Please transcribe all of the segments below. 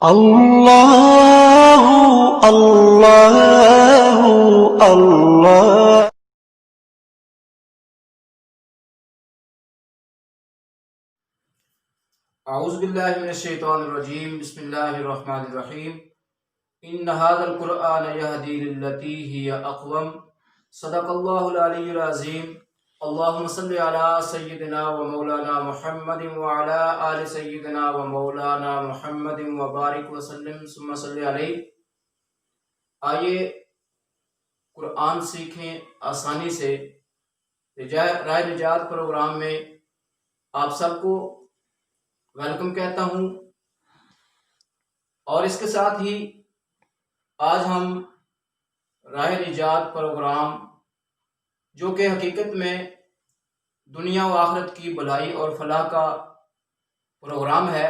اللہ اللہ اللہ اعوذ باللہ من الشیطان الرجیم بسم اللہ الرحمن الرحیم ان هذا القرآن يهدي للتي هي اقوم صدق اللہ العلی العظیم اللہم صلی علی سیدنا و مولانا محمد وعلی آل سیدنا و مولانا محمد وبارک وسلم ثم صلی علیہ۔ آئیے قرآن سیکھیں آسانی سے رائے نجات پروگرام میں آپ سب کو ویلکم کہتا ہوں، اور اس کے ساتھ ہی آج ہم راہ نجات پروگرام جو کہ حقیقت میں دنیا و آخرت کی بھلائی اور فلاح کا پروگرام ہے،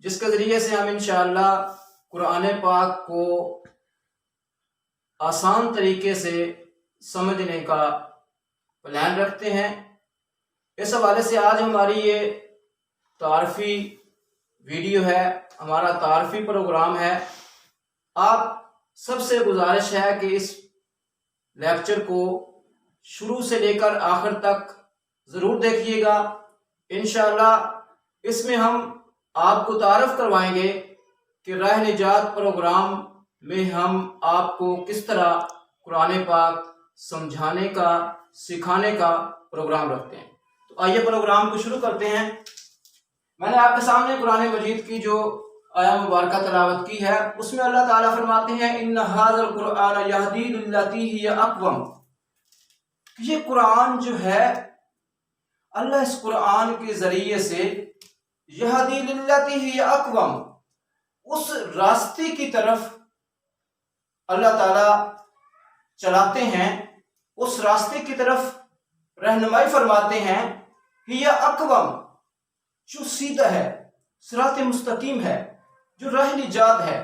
جس کے ذریعے سے ہم انشاءاللہ قرآن پاک کو آسان طریقے سے سمجھنے کا پلان رکھتے ہیں۔ اس حوالے سے آج ہماری یہ تعارفی ویڈیو ہے، ہمارا تعارفی پروگرام ہے۔ آپ سب سے گزارش ہے کہ اس لیکچر کو شروع سے لے کر آخر تک ضرور دیکھیے گا۔ انشاءاللہ اس میں ہم آپ کو تعارف کروائیں گے کہ راہ نجات پروگرام میں ہم آپ کو کس طرح قرآن پاک سمجھانے کا سکھانے کا پروگرام رکھتے ہیں۔ تو آئیے پروگرام کو شروع کرتے ہیں۔ میں نے آپ کے سامنے قرآن مجید کی جو آیہ مبارکہ تلاوت کی ہے، اس میں اللہ تعالیٰ فرماتے ہیں ان ھذا القرآن یہدی للتی ہی اقوم۔ یہ قرآن جو ہے، اللہ اس قرآن کے ذریعے سے یہدی للتی ہی اقوم، اس راستے کی طرف اللہ تعالیٰ چلاتے ہیں، اس راستے کی طرف رہنمائی فرماتے ہیں، ہی اقوم، جو سیدھا ہے، صراط مستقیم ہے، جو راہ نجات ہے۔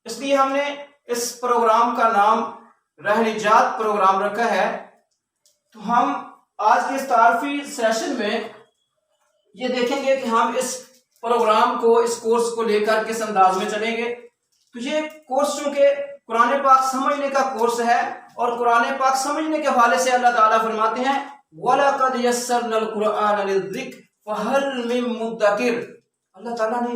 اس لیے ہم نے اس پروگرام کا نام راہ نجات پروگرام رکھا ہے۔ تو ہم آج کے اس تعارفی سیشن میں یہ دیکھیں گے کہ ہم اس پروگرام کو، اس کورس کو لے کر کس انداز میں چلیں گے۔ تو یہ کورس چونکہ قرآن پاک سمجھنے کا کورس ہے، اور قرآن پاک سمجھنے کے حوالے سے اللہ تعالیٰ فرماتے ہیں وَلَقَدْ يَسَّرْنَا الْقُرْآنَ لِلذِّكْرِ فَهَلْ مِن مُدَّكِرٍ۔ اللہ تعالیٰ نے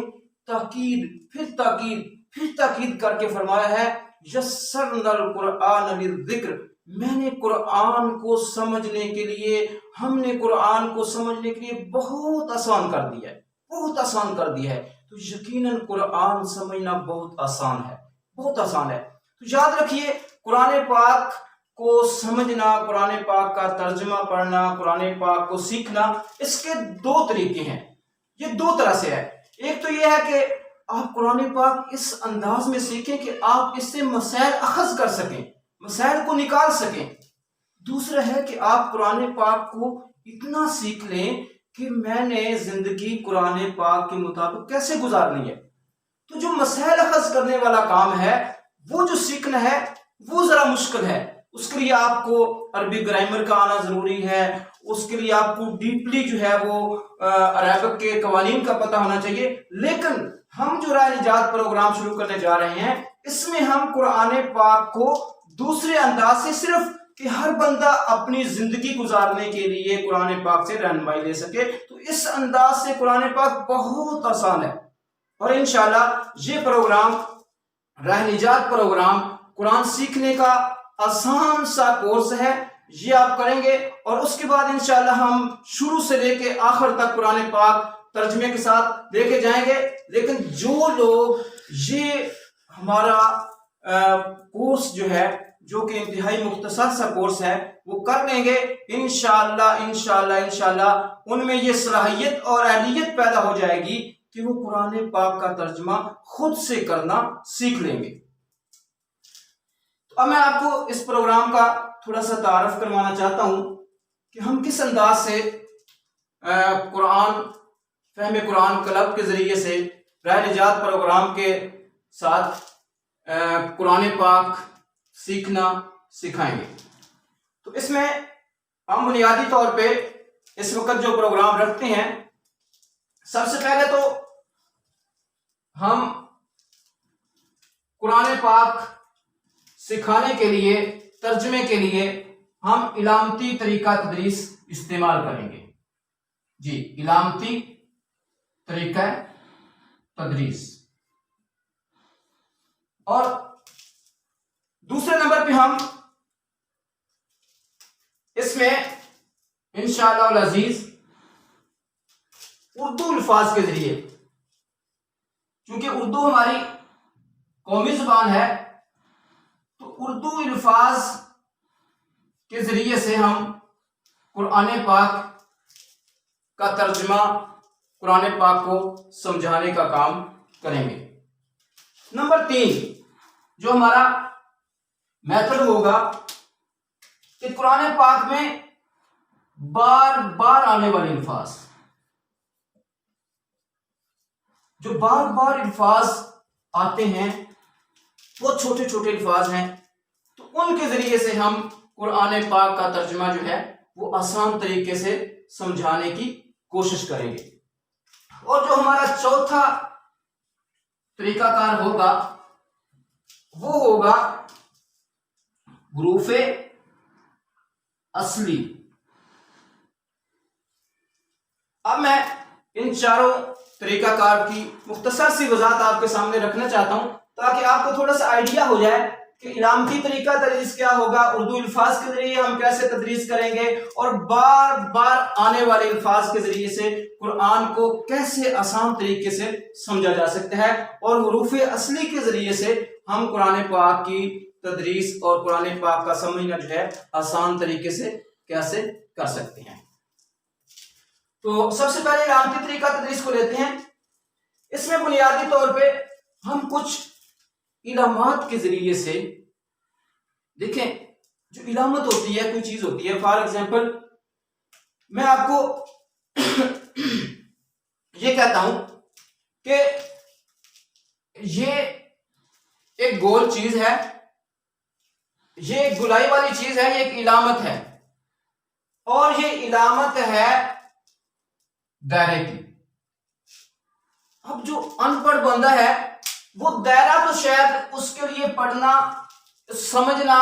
تاکید کر کے فرمایا ہے یسرنا القرآن للذکر، میں نے قرآن کو سمجھنے کے لیے، ہم نے قرآن کو سمجھنے کے لیے بہت آسان کر دیا ہے، بہت آسان کر دیا ہے۔ تو یقیناً قرآن سمجھنا بہت آسان ہے، بہت آسان ہے۔ تو یاد رکھیے، قرآن پاک کو سمجھنا، قرآن پاک کا ترجمہ پڑھنا، قرآن پاک کو سیکھنا، اس کے دو طریقے ہیں، یہ دو طرح سے ہے۔ ایک تو یہ ہے کہ آپ قرآن پاک اس انداز میں سیکھیں کہ آپ اس سے مسائل اخذ کر سکیں، مسائل کو نکال سکیں۔ دوسرا ہے کہ آپ قرآن پاک کو اتنا سیکھ لیں کہ میں نے زندگی قرآن پاک کے مطابق کیسے گزارنی ہے۔ تو جو مسائل اخذ کرنے والا کام ہے، وہ جو سیکھنا ہے، وہ ذرا مشکل ہے۔ اس کے لیے آپ کو عربی گرامر کا آنا ضروری ہے، اس کے لیے آپ کو ڈیپلی جو ہے وہ عربک کے قوانین کا پتہ ہونا چاہیے۔ لیکن ہم جو راہ نجات پروگرام شروع کرنے جا رہے ہیں، اس میں ہم قرآن پاک کو دوسرے انداز سے، صرف کہ ہر بندہ اپنی زندگی گزارنے کے لیے قرآن پاک سے رہنمائی لے سکے، تو اس انداز سے قرآن پاک بہت آسان ہے۔ اور انشاءاللہ یہ پروگرام راہ نجات پروگرام قرآن سیکھنے کا آسان سا کورس ہے، یہ آپ کریں گے، اور اس کے بعد انشاءاللہ ہم شروع سے لے کے آخر تک قرآن پاک ترجمے کے ساتھ لے کے جائیں گے۔ لیکن جو لوگ یہ ہمارا کورس جو ہے، جو کہ انتہائی مختصر سا کورس ہے، وہ کر لیں گے، انشاءاللہ ان میں یہ صلاحیت اور اہلیت پیدا ہو جائے گی کہ وہ قرآن پاک کا ترجمہ خود سے کرنا سیکھ لیں گے۔ تو اب میں آپ کو اس پروگرام کا تھوڑا سا تعارف کروانا چاہتا ہوں کہ ہم کس انداز سے فہم قرآن کلب کے ذریعے سے راہ نجات پروگرام کے ساتھ قرآن پاک سیکھنا سکھائیں گے۔ تو اس میں ہم بنیادی طور پہ اس وقت جو پروگرام رکھتے ہیں، سب سے پہلے تو ہم قرآن پاک سکھانے کے لیے، ترجمے کے لیے ہم علامتی طریقہ تدریس استعمال کریں گے. جی، علامتی طریقہ تدریس. اور دوسرے نمبر پہ ہم اس میں انشاءاللہ العزیز اردو الفاظ کے ذریعے، چونکہ اردو ہماری قومی زبان ہے، تو اردو الفاظ کے ذریعے سے ہم قرآن پاک کا ترجمہ، قرآن پاک کو سمجھانے کا کام کریں گے. نمبر 3 جو ہمارا میتھڈ ہوگا کہ قرآن پاک میں بار بار آنے والے الفاظ، جو بار بار الفاظ آتے ہیں، وہ چھوٹے چھوٹے الفاظ ہیں، تو ان کے ذریعے سے ہم قرآن پاک کا ترجمہ جو ہے وہ آسان طریقے سے سمجھانے کی کوشش کریں گے. اور جو ہمارا چوتھا طریقہ کار ہوگا وہ ہوگا حروف اصلی. اب میں ان چاروں طریقہ کار کی مختصر سی وضاحت آپ کے سامنے رکھنا چاہتا ہوں تاکہ آپ کو تھوڑا سا آئیڈیا ہو جائے کہ علامتی طریقہ تدریس کیا ہوگا، اردو الفاظ کے ذریعے ہم کیسے تدریس کریں گے، اور بار بار آنے والے الفاظ کے ذریعے سے قرآن کو کیسے آسان طریقے سے سمجھا جا سکتا ہے، اور حروف اصلی کے ذریعے سے ہم قرآن پاک کی تدریس اور قرآن پاک کا سمجھنا جو ہے آسان طریقے سے کیسے کر سکتے ہیں. تو سب سے پہلے علامتی طریقہ تدریس کو لیتے ہیں. اس میں بنیادی طور پہ ہم کچھ علامات کے ذریعے سے، دیکھیں جو علامت ہوتی ہے، کوئی چیز ہوتی ہے، فار ایگزامپل میں آپ کو یہ کہتا ہوں کہ یہ ایک گول چیز ہے، یہ ایک گلائی والی چیز ہے، یہ ایک علامت ہے، اور یہ علامت ہے دائرے کی. اب جو ان پڑھ بندہ ہے وہ دائرہ تو شاید اس کے لیے پڑھنا، سمجھنا،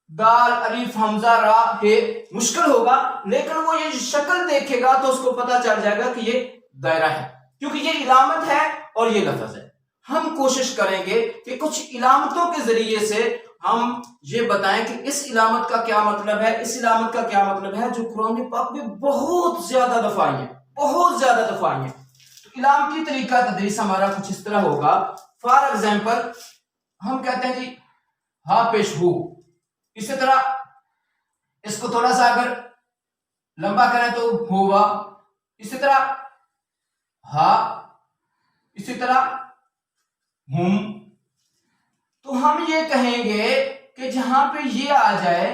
دال الف حمزہ را ہے مشکل ہوگا، لیکن وہ یہ شکل دیکھے گا تو اس کو پتا چل جائے گا کہ یہ دائرہ ہے، کیونکہ یہ علامت ہے اور یہ لفظ ہے. ہم کوشش کریں گے کہ کچھ علامتوں کے ذریعے سے ہم یہ بتائیں کہ اس علامت کا کیا مطلب ہے، اس علامت کا کیا مطلب ہے، جو قرآن پاک میں بہت زیادہ دفعہ ہیں، بہت زیادہ دفعہ ہیں. تو علامتی طریقہ تدریس ہمارا کچھ اس طرح ہوگا. فار ایگزامپل ہم کہتے ہیں جی ہا پیش ہو، اسی طرح اس کو تھوڑا سا اگر لمبا کریں تو ہوا، اسی طرح ہا، اسی طرح ہم. تو ہم یہ کہیں گے کہ جہاں پہ یہ آ جائے،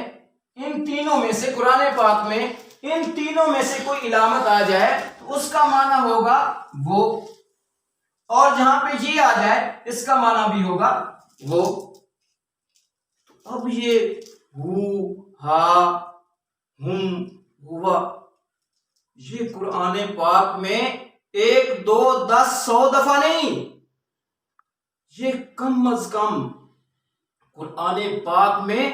ان تینوں میں سے، قرآن پاک میں ان تینوں میں سے کوئی علامت آ جائے تو اس کا معنی ہوگا وہ، اور جہاں پہ یہ آ جائے اس کا معنی بھی ہوگا وہ. اب یہ ہو، ہا، ہم، ہوا، یہ قرآن پاک میں 1 2 10 100 دفعہ نہیں، یہ کم از کم قرآن پاک میں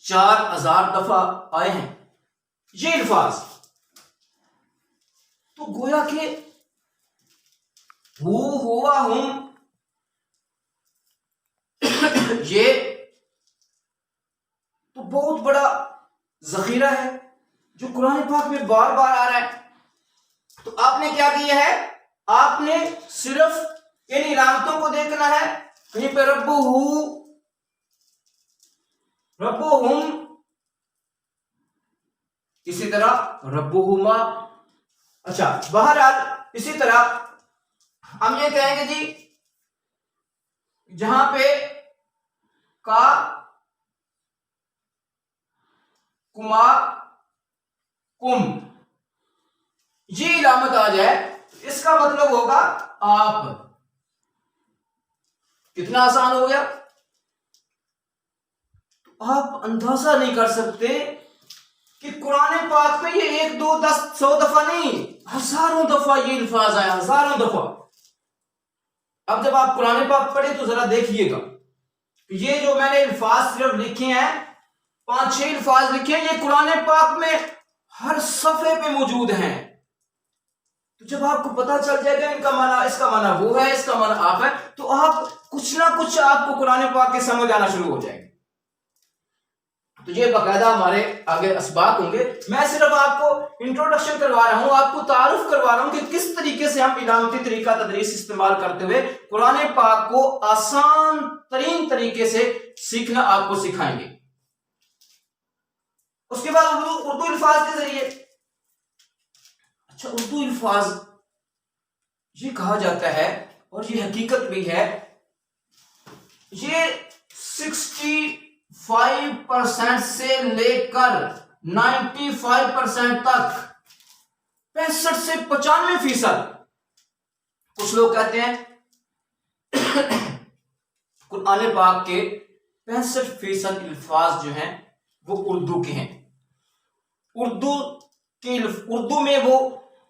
4000 دفعہ آئے ہیں یہ الفاظ. تو گویا کہ ہو، ہوا، ہم، یہ تو بہت بڑا ذخیرہ ہے جو قرآن پاک میں بار بار آ رہا ہے. تو آپ نے کیا کیا ہے، آپ نے صرف ان علامتوں کو دیکھنا ہے. کہیں پہ رب ہو، رب ہم، اسی طرح رب ہما. اچھا، بہرحال اسی طرح ہم یہ کہیں گے جی جہاں پہ کا، کما، کم یہ علامت آ جائے اس کا مطلب ہوگا آپ. کتنا آسان ہو گیا. تو آپ اندازہ نہیں کر سکتے کہ قرآن پاک میں یہ 1 2 10 100 دفعہ نہیں، ہزاروں دفعہ یہ الفاظ آئے، ہزاروں دفعہ. اب جب آپ قرآن پاک پڑھیں تو ذرا دیکھیے گا، یہ جو میں نے الفاظ صرف لکھے ہیں 5-6 الفاظ لکھے ہیں، یہ قرآن پاک میں ہر صفحے پہ موجود ہیں۔ تو جب آپ کو پتا چل جائے گا ان کا معنی، اس کا معنی وہ ہے، اس کا معنی آپ ہے، تو آپ کچھ نہ کچھ آپ کو قرآن پاک کے سمجھ آنا شروع ہو جائے گا۔ تو یہ باقاعدہ ہمارے آگے اسباق ہوں گے۔ میں صرف آپ کو انٹروڈکشن کروا رہا ہوں، آپ کو تعارف کروا رہا ہوں کہ کس طریقے سے ہم علامتی طریقہ تدریس استعمال کرتے ہوئے قرآن پاک کو آسان ترین طریقے سے سیکھنا آپ کو سکھائیں گے۔ اس کے بعد اردو الفاظ کے ذریعے، اچھا اردو الفاظ یہ کہا جاتا ہے اور یہ حقیقت بھی ہے، یہ 65% سے لے کر 95% تک، 65 سے 95%، کچھ لوگ کہتے ہیں قرآن پاک کے 65% الفاظ جو ہیں وہ اردو کے ہیں، اردو میں وہ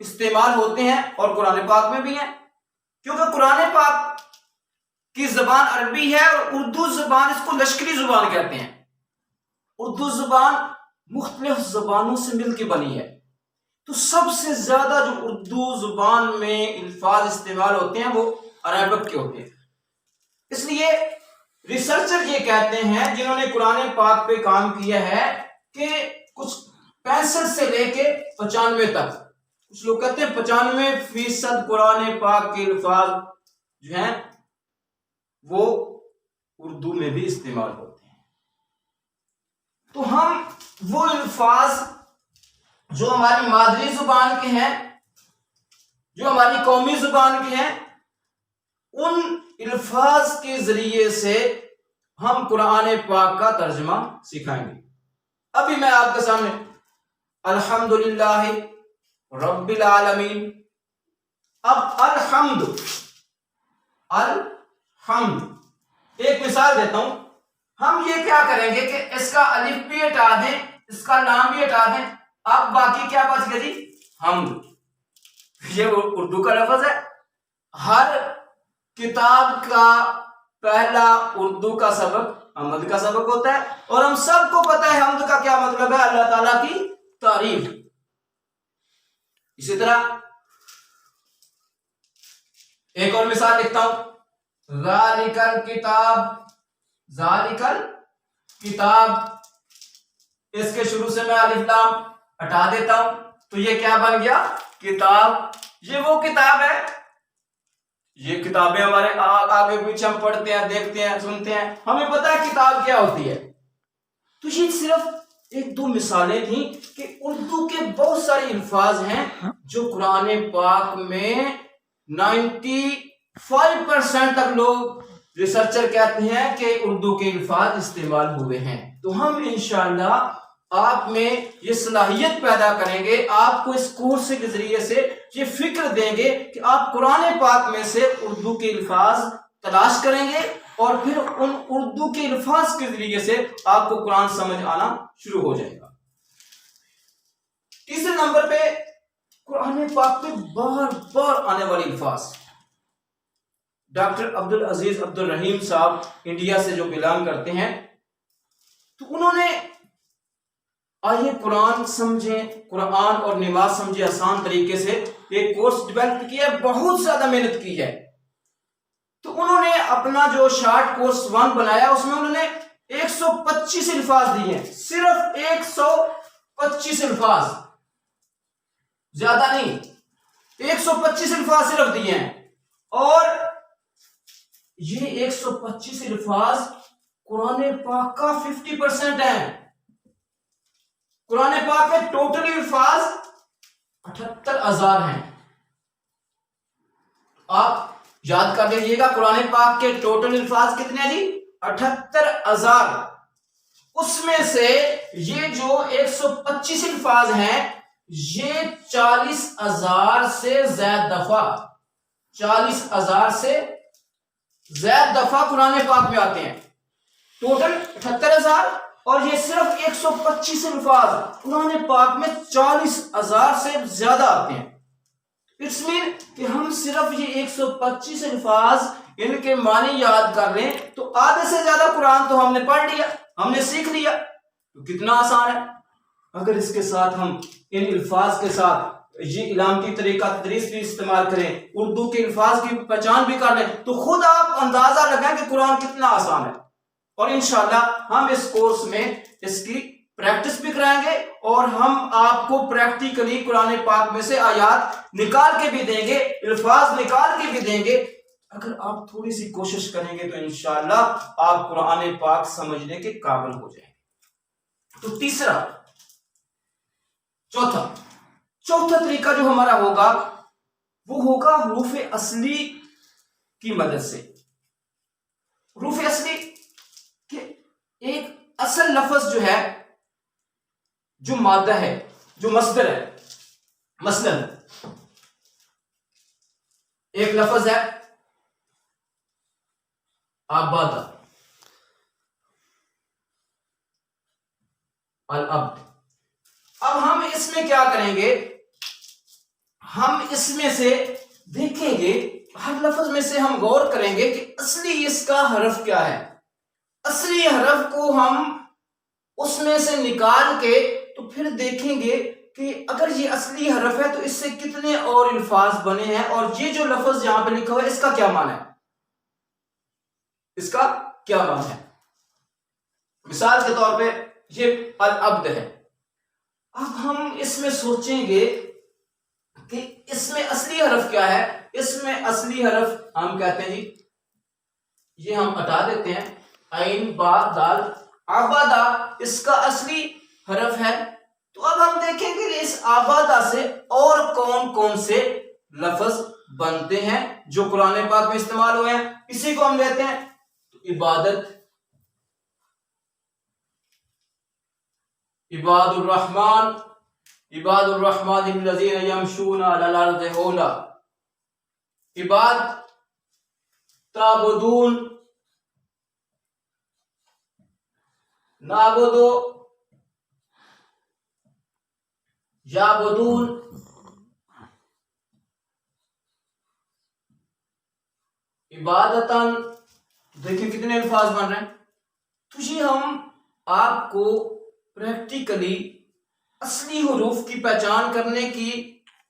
استعمال ہوتے ہیں اور قرآن پاک میں بھی ہیں، کیونکہ قرآن پاک کی زبان عربی ہے اور اردو زبان اس کو لشکری زبان کہتے ہیں۔ اردو زبان مختلف زبانوں سے مل کے بنی ہے، تو سب سے زیادہ جو اردو زبان میں الفاظ استعمال ہوتے ہیں وہ عربک کے ہوتے ہیں۔ اس لیے ریسرچر یہ کہتے ہیں جنہوں نے قرآن پاک پہ کام کیا ہے کہ کچھ 65 سے لے کے 95 تک، کچھ لوگ کہتے ہیں 95% قرآن پاک کے الفاظ جو ہیں وہ اردو میں بھی استعمال ہوتے ہیں۔ تو ہم وہ الفاظ جو ہماری مادری زبان کے ہیں، جو ہماری قومی زبان کے ہیں، ان الفاظ کے ذریعے سے ہم قرآن پاک کا ترجمہ سکھائیں گے۔ ابھی میں آپ کے سامنے الحمدللہ رب العالمین، اب الحمد ایک مثال دیتا ہوں، ہم یہ کیا کریں گے کہ اس کا الف بھی ہٹا دیں، اس کا نام بھی ہٹا دیں، اب باقی کیا بچ گیا جی؟ حمد۔ یہ اردو کا لفظ ہے، ہر کتاب کا پہلا اردو کا سبق حمد کا سبق ہوتا ہے، اور ہم سب کو پتا ہے حمد کا کیا مطلب ہے، اللہ تعالیٰ کی تعریف۔ اسی طرح ایک اور مثال لکھتا ہوں، ذالک الکتاب، اس کے شروع سے میں الف لام ہٹا دیتا ہوں تو یہ کیا بن گیا؟ کتاب۔ یہ وہ کتاب ہے، یہ کتابیں ہمارے آگے پیچھے ہم پڑھتے ہیں، دیکھتے ہیں، سنتے ہیں، ہمیں پتہ ہے کتاب کیا ہوتی ہے۔ تو یہ صرف 1-2 مثالیں تھیں کہ اردو کے بہت سارے الفاظ ہیں جو قرآن پاک میں 95% تک لوگ ریسرچر کہتے ہیں کہ اردو کے الفاظ استعمال ہوئے ہیں۔ تو ہم انشاءاللہ آپ میں یہ صلاحیت پیدا کریں گے، آپ کو اس کورس کے ذریعے سے یہ فکر دیں گے کہ آپ قرآن پاک میں سے اردو کے الفاظ تلاش کریں گے اور پھر ان اردو کے الفاظ کے ذریعے سے آپ کو قرآن سمجھ آنا شروع ہو جائے گا۔ تیسرے نمبر پہ قرآن پاک میں بار بار آنے والے الفاظ، ڈاکٹر عبدالعزیز عبدالرحیم صاحب انڈیا سے جو بلانگ کرتے ہیں، تو انہوں نے آئیے قرآن سمجھیں، قرآن اور نماز سمجھیں آسان طریقے سے ایک کورس ڈیولپ کیا ہے، بہت زیادہ محنت کی ہے۔ تو انہوں نے اپنا جو شارٹ کورس 1 بنایا، اس میں انہوں نے 125 الفاظ دیے ہیں، صرف 125 الفاظ، زیادہ نہیں، 125 الفاظ صرف دیے ہیں، اور یہ 125 الفاظ قرآن پاک کا 50% ہیں۔ قرآن پاک کے ٹوٹل الفاظ 78,000 ہیں۔ آپ یاد کر لیجیے گا، قرآن پاک کے ٹوٹل الفاظ کتنے ہیں جی؟ 78,000۔ اس میں سے یہ جو 125 الفاظ ہیں، یہ 40,000 سے زائد دفعہ، 40,000 سے زائد دفعہ قرآن پاک میں آتے ہیں۔ ٹوٹل 78,000 اور یہ صرف 125 الفاظ قرآن پاک میں 40,000 سے زیادہ آتے ہیں۔ اٹس مین کہ ہم صرف یہ 125 الفاظ ان کے معنی یاد کر لیں تو آدھے سے زیادہ قرآن تو ہم نے پڑھ لیا، ہم نے سیکھ لیا، تو کتنا آسان ہے۔ اگر اس کے ساتھ ہم ان الفاظ کے ساتھ یہ علامتی طریقہ تدریس بھی استعمال کریں، اردو کے الفاظ کی پہچان بھی کر لیں، تو خود آپ اندازہ لگائیں کہ قرآن کتنا آسان ہے۔ اور انشاءاللہ ہم اس کورس میں اس کی پریکٹس بھی کرائیں گے، اور ہم آپ کو پریکٹیکلی قرآن پاک میں سے آیات نکال کے بھی دیں گے، الفاظ نکال کے بھی دیں گے۔ اگر آپ تھوڑی سی کوشش کریں گے تو انشاءاللہ آپ قرآن پاک سمجھنے کے قابل ہو جائیں گے۔ تو تیسرا، چوتھا طریقہ جو ہمارا ہوگا وہ ہوگا حروف اصلی کی مدد سے۔ حروف اصلی کہ ایک اصل لفظ جو ہے، جو مادہ ہے، جو مصدر ہے، مثلا ایک لفظ ہے عبادہ، العبد۔ اب ہم اس میں کیا کریں گے، ہم اس میں سے دیکھیں گے، ہر لفظ میں سے ہم غور کریں گے کہ اصلی اس کا حرف کیا ہے۔ اصلی حرف کو ہم اس میں سے نکال کے تو پھر دیکھیں گے کہ اگر یہ اصلی حرف ہے تو اس سے کتنے اور الفاظ بنے ہیں، اور یہ جو لفظ یہاں پہ لکھا ہوا ہے اس کا کیا معنی ہے، اس کا کیا معنی ہے۔ مثال کے طور پہ یہ العبد ہے۔ اب ہم اس میں سوچیں گے کہ اس میں اصلی حرف کیا ہے۔ اس میں اصلی حرف ہم کہتے ہیں یہ ہم ہٹا دیتے ہیں، عین با دال، عبادہ اس کا اصلی حرف ہے۔ تو اب ہم دیکھیں گے کہ اس عبادہ سے اور کون کون سے لفظ بنتے ہیں جو قرآن پاک میں استعمال ہوئے ہیں۔ اسی کو ہم لیتے ہیں عبادت، عباد الرحمن، عباد الرحمن الذین یمشون علی الارض ہونا، عباد، تعبدون، نعبدو، یعبدون، عبادتاً۔ دیکھیں کتنے الفاظ بن رہے ہیں۔ تو یہ ہم آپ کو پریکٹیکلی اصلی حروف کی پہچان کرنے کی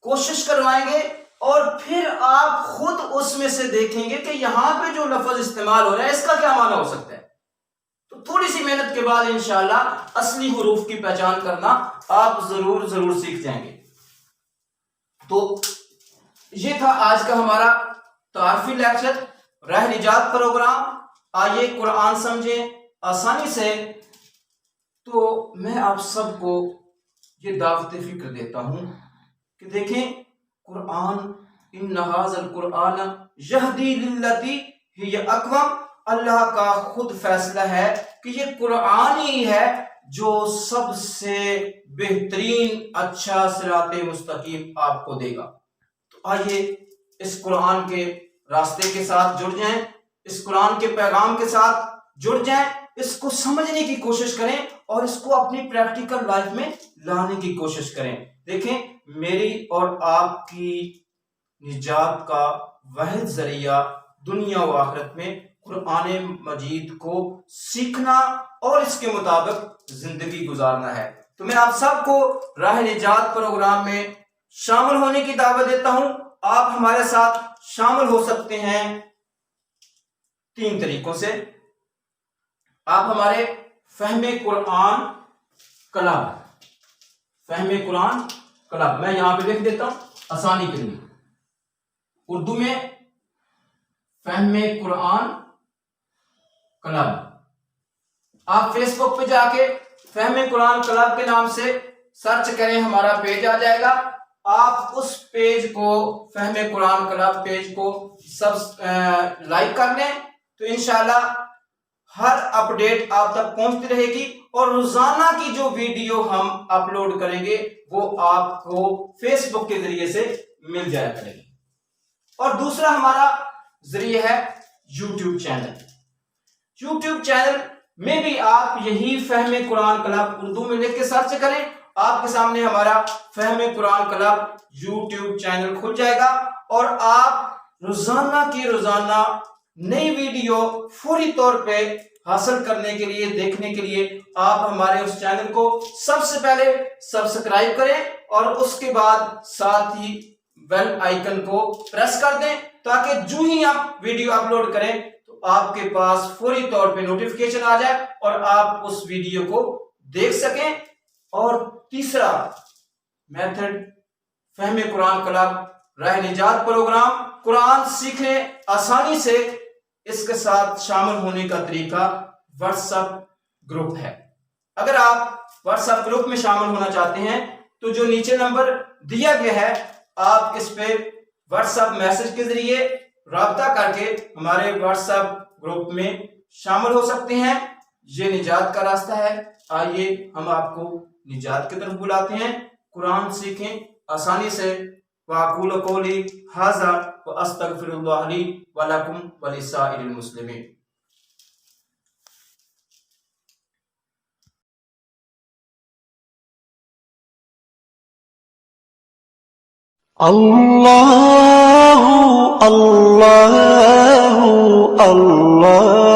کوشش کروائیں گے، اور پھر آپ خود اس میں سے دیکھیں گے کہ یہاں پہ جو لفظ استعمال ہو رہا ہے اس کا کیا معنی ہو سکتا ہے۔ تو تھوڑی سی محنت کے بعد انشاءاللہ اصلی حروف کی پہچان کرنا آپ ضرور سیکھ جائیں گے۔ تو یہ تھا آج کا ہمارا تعارفی لیکچر، راہ نجات پروگرام۔ آئیے قرآن سمجھیں آسانی سے۔ تو میں آپ سب کو یہ دعوت فکر دیتا ہوں کہ دیکھیں قرآن، ان ھذا القرآن یہدی للتی ہی اقوم، اللہ کا خود فیصلہ ہے کہ یہ قرآن ہی ہے جو سب سے بہترین اچھا صراط مستقیم آپ کو دے گا۔ تو آئیے اس قرآن کے راستے کے ساتھ جڑ جائیں، اس قرآن کے پیغام کے ساتھ جڑ جائیں، اس کو سمجھنے کی کوشش کریں اور اس کو اپنی پریکٹیکل لائف میں لانے کی کوشش کریں۔ دیکھیں میری اور آپ کی نجات کا واحد ذریعہ دنیا و آخرت میں قرآن مجید کو سیکھنا اور اس کے مطابق زندگی گزارنا ہے۔ تو میں آپ سب کو راہ نجات پروگرام میں شامل ہونے کی دعوت دیتا ہوں۔ آپ ہمارے ساتھ شامل ہو سکتے ہیں 3 طریقوں سے۔ آپ ہمارے فہم قرآن کلب، میں یہاں پہ لکھ دیتا ہوں آسانی کے لیے، اردو میں فہم قرآن کلب۔ آپ فیس بک پہ جا کے فہم قرآن کلب کے نام سے سرچ کریں، ہمارا پیج آ جائے گا۔ آپ اس پیج کو، فہم قرآن کلب پیج کو لائک کر لیں تو انشاءاللہ ہر اپڈیٹ آپ تک پہنچتی رہے گی، اور روزانہ کی جو ویڈیو ہم اپلوڈ کریں گے وہ آپ کو فیس بک کے ذریعے سے مل جایا کرے گی۔ اور دوسرا ہمارا ذریعہ ہے یوٹیوب چینل۔ یوٹیوب چینل میں بھی آپ یہی فہم قرآن کلب اردو میں لکھ کے سرچ کریں، آپ کے سامنے ہمارا فہم قرآن کلب یوٹیوب چینل کھل جائے گا، اور آپ روزانہ کی روزانہ نئی ویڈیو فوری طور پہ حاصل کرنے کے لیے، دیکھنے کے لیے آپ ہمارے اس چینل کو سب سے پہلے سبسکرائب کریں اور اس کے بعد ساتھ ہی بیل آئیکن کو پریس کر دیں، تاکہ جو ہی آپ ویڈیو اپلوڈ کریں تو آپ کے پاس فوری طور پہ نوٹیفیکیشن آ جائے اور آپ اس ویڈیو کو دیکھ سکیں۔ اور تیسرا میتھڈ فہم قرآن کلب راہ نجات پروگرام، قرآن سیکھنے آسانی سے، اس کے ساتھ شامل ہونے کا طریقہ واٹس ایپ گروپ ہے۔ اگر آپ واٹس ایپ گروپ میں شامل ہونا چاہتے ہیں تو جو نیچے نمبر دیا گیا ہے، آپ اس پہ واٹس ایپ میسج کے ذریعے رابطہ کر کے ہمارے واٹس ایپ گروپ میں شامل ہو سکتے ہیں۔ یہ نجات کا راستہ ہے۔ آئیے ہم آپ کو نجات کی طرف بلاتے ہیں۔ قرآن سیکھیں آسانی سے۔ وَأَقُولُ قَوْلِي هَذَا وَأَسْتَغْفِرُ اللَّهَ لِي وَلَكُمْ وَلِسَائِرِ الْمُسْلِمِينَ۔ اللہ اللہ اللہ